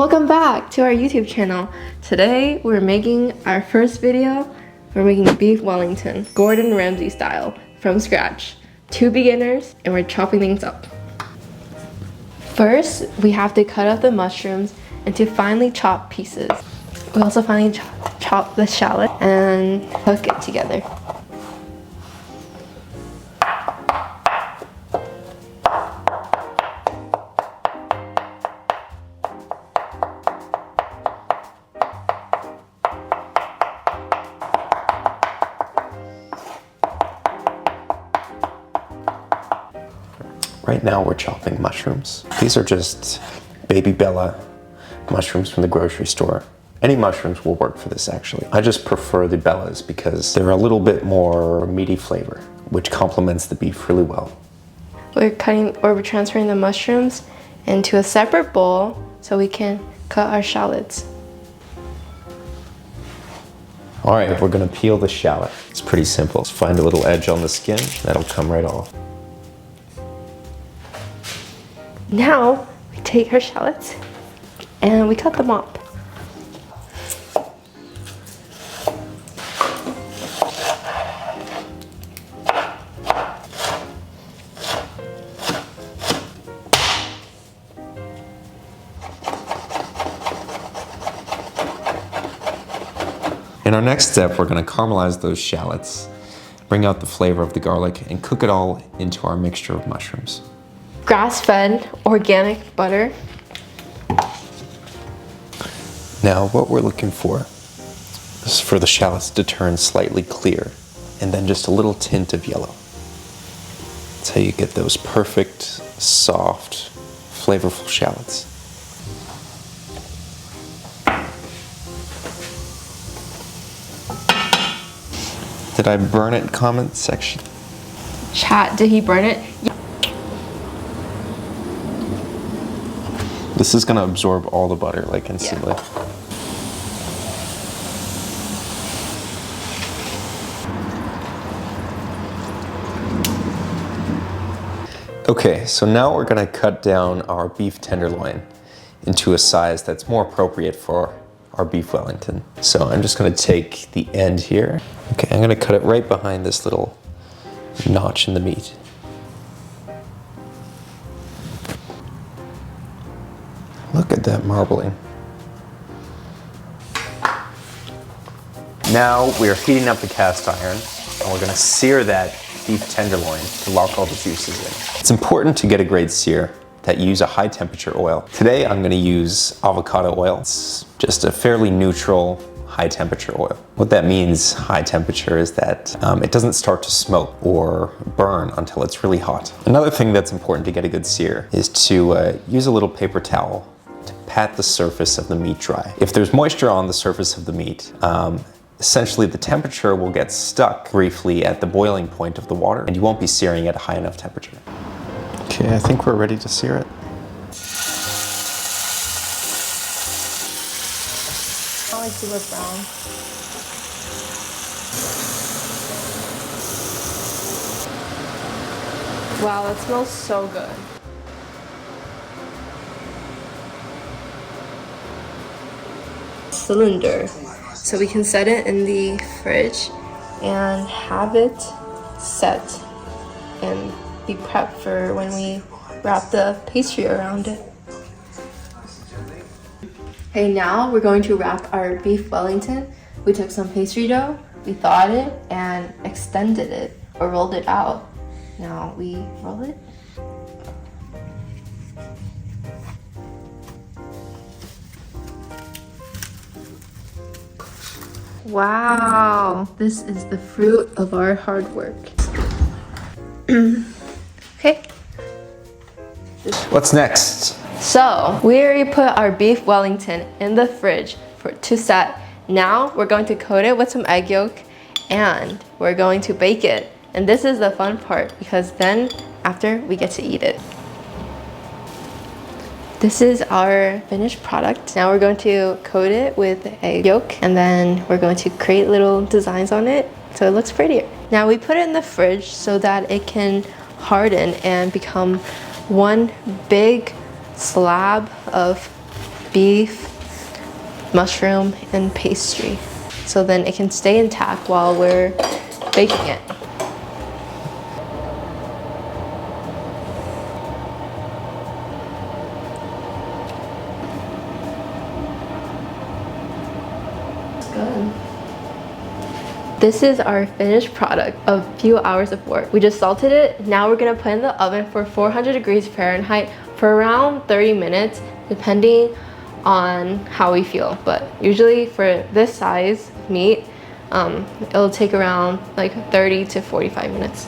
Welcome back to our YouTube channel. Today we're making our first video. We're making beef Wellington, Gordon Ramsay style, from scratch. 2 beginners, and we're chopping things up. First, we have to cut up the mushrooms into finely chopped pieces. We also finely chop the shallot and cook it together. Right now we're chopping mushrooms. These are just baby Bella mushrooms from the grocery store. Any mushrooms will work for this actually. I just prefer the Bellas because they're a little bit more meaty flavor, which complements the beef really well. We're transferring the mushrooms into a separate bowl so we can cut our shallots. All right, we're gonna peel the shallot. It's pretty simple. Just find a little edge on the skin, that'll come right off. Now, we take our shallots and we cut them up. In our next step, we're gonna caramelize those shallots, bring out the flavor of the garlic, and cook it all into our mixture of mushrooms. Grass-fed organic butter. Now what we're looking for is for the shallots to turn slightly clear and then just a little tint of yellow. That's how you get those perfect, soft, flavorful shallots. Did I burn it? Comment section. Chat, did he burn it? This is gonna absorb all the butter like instantly. Yeah. Okay, so now we're gonna cut down our beef tenderloin into a size that's more appropriate for our beef Wellington. So I'm just gonna take the end here. Okay, I'm gonna cut it right behind this little notch in the meat. Look at that marbling. Now we are heating up the cast iron and we're gonna sear that beef tenderloin to lock all the juices in. It's important to get a great sear that you use a high temperature oil. Today I'm gonna use avocado oil. It's just a fairly neutral, high temperature oil. What that means, high temperature, is that it doesn't start to smoke or burn until it's really hot. Another thing that's important to get a good sear is to use a little paper towel to pat the surface of the meat dry. If there's moisture on the surface of the meat, essentially the temperature will get stuck briefly at the boiling point of the water and you won't be searing at a high enough temperature. Okay, I think we're ready to sear it. I like to look brown. Wow, that smells so good. Cylinder, so we can set it in the fridge and have it set and be prepped for when we wrap the pastry around it. Okay, now we're going to wrap our beef Wellington. We took some pastry dough, we thawed it and extended it or rolled it out. Now we roll it. Wow, this is the fruit of our hard work. Okay. What's next? So, we already put our beef Wellington in the fridge to set. Now, we're going to coat it with some egg yolk and we're going to bake it. And this is the fun part because then after we get to eat it. This is our finished product. Now we're going to coat it with egg yolk and then we're going to create little designs on it so it looks prettier. Now we put it in the fridge so that it can harden and become one big slab of beef, mushroom, and pastry. So then it can stay intact while we're baking it. Good. This is our finished product of a few hours of work. We just salted it. Now we're gonna put in the oven for 400 degrees Fahrenheit for around 30 minutes, depending on how we feel. But usually for this size meat, it'll take around like 30 to 45 minutes.